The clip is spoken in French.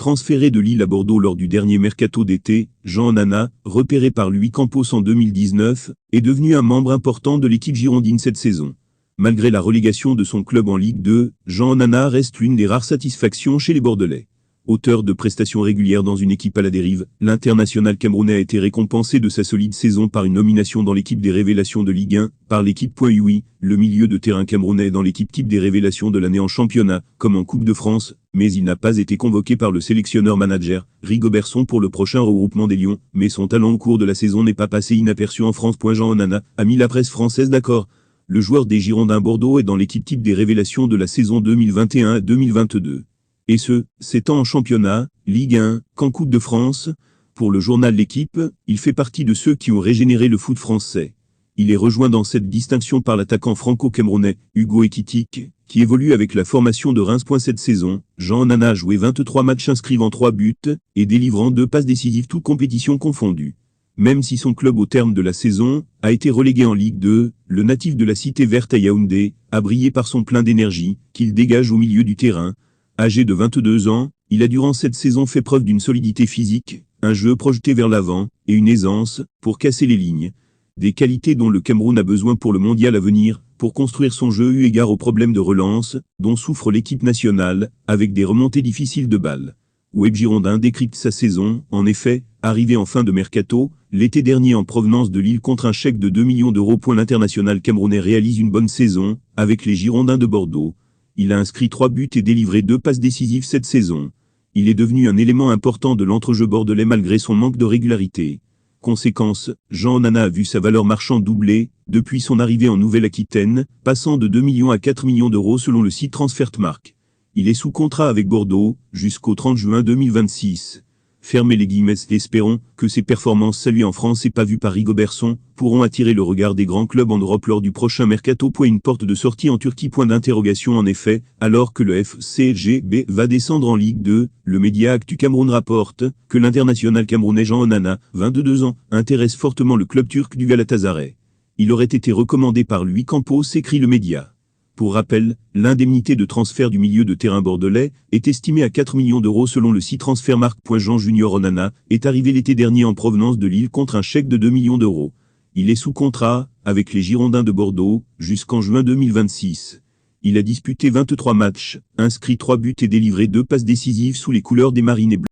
Transféré de Lille à Bordeaux lors du dernier mercato d'été, Jean Onana, repéré par Louis Campos en 2019, est devenu un membre important de l'équipe girondine cette saison. Malgré la relégation de son club en Ligue 2, Jean Onana reste l'une des rares satisfactions chez les Bordelais. Auteur de prestations régulières dans une équipe à la dérive, l'international camerounais a été récompensé de sa solide saison par une nomination dans l'équipe des révélations de Ligue 1, par l'équipe.ui, le milieu de terrain camerounais dans l'équipe type des révélations de l'année en championnat, comme en Coupe de France, mais il n'a pas été convoqué par le sélectionneur-manager, Rigobertson pour le prochain regroupement des Lions, mais son talent au cours de la saison n'est pas passé inaperçu en France. Jean Onana a mis la presse française d'accord. Le joueur des Girondins Bordeaux est dans l'équipe type des révélations de la saison 2021-2022. Et ce, c'est tant en championnat, Ligue 1, qu'en Coupe de France. Pour le journal L'Équipe, il fait partie de ceux qui ont régénéré le foot français. Il est rejoint dans cette distinction par l'attaquant franco-camerounais, Hugo Ekitike, qui évolue avec la formation de Reims. Cette saison, Jean Onana a joué 23 matchs inscrivant 3 buts, et délivrant 2 passes décisives toutes compétitions confondues. Même si son club au terme de la saison a été relégué en Ligue 2, le natif de la Cité Verte à Yaoundé a brillé par son plein d'énergie, qu'il dégage au milieu du terrain. Âgé de 22 ans, il a durant cette saison fait preuve d'une solidité physique, un jeu projeté vers l'avant, et une aisance pour casser les lignes. Des qualités dont le Cameroun a besoin pour le mondial à venir, pour construire son jeu eu égard aux problèmes de relance, dont souffre l'équipe nationale, avec des remontées difficiles de balles. Web Girondin décrypte sa saison, en effet, arrivé en fin de mercato, l'été dernier en provenance de Lille contre un chèque de 2 millions d'euros. L'international camerounais réalise une bonne saison, avec les Girondins de Bordeaux. Il a inscrit 3 buts et délivré 2 passes décisives cette saison. Il est devenu un élément important de l'entrejeu bordelais malgré son manque de régularité. Conséquence, Jean Onana a vu sa valeur marchande doubler, depuis son arrivée en Nouvelle-Aquitaine, passant de 2 millions à 4 millions d'euros selon le site Transfermarkt. Il est sous contrat avec Bordeaux, jusqu'au 30 juin 2026. Fermez les guillemets, espérons que ses performances saluées en France et pas vues par Rigobertson pourront attirer le regard des grands clubs en Europe lors du prochain mercato. Une porte de sortie en Turquie. En effet, alors que le FCGB va descendre en Ligue 2, le média Actu Cameroun rapporte que l'international camerounais Jean Onana, 22 ans, intéresse fortement le club turc du Galatasaray. Il aurait été recommandé par Louis Campos, écrit le média. Pour rappel, l'indemnité de transfert du milieu de terrain bordelais est estimée à 4 millions d'euros selon le site Transfermarkt. Jean Junior Onana est arrivé l'été dernier en provenance de Lille contre un chèque de 2 millions d'euros. Il est sous contrat avec les Girondins de Bordeaux jusqu'en juin 2026. Il a disputé 23 matchs, inscrit 3 buts et délivré 2 passes décisives sous les couleurs des Marines et Bleus.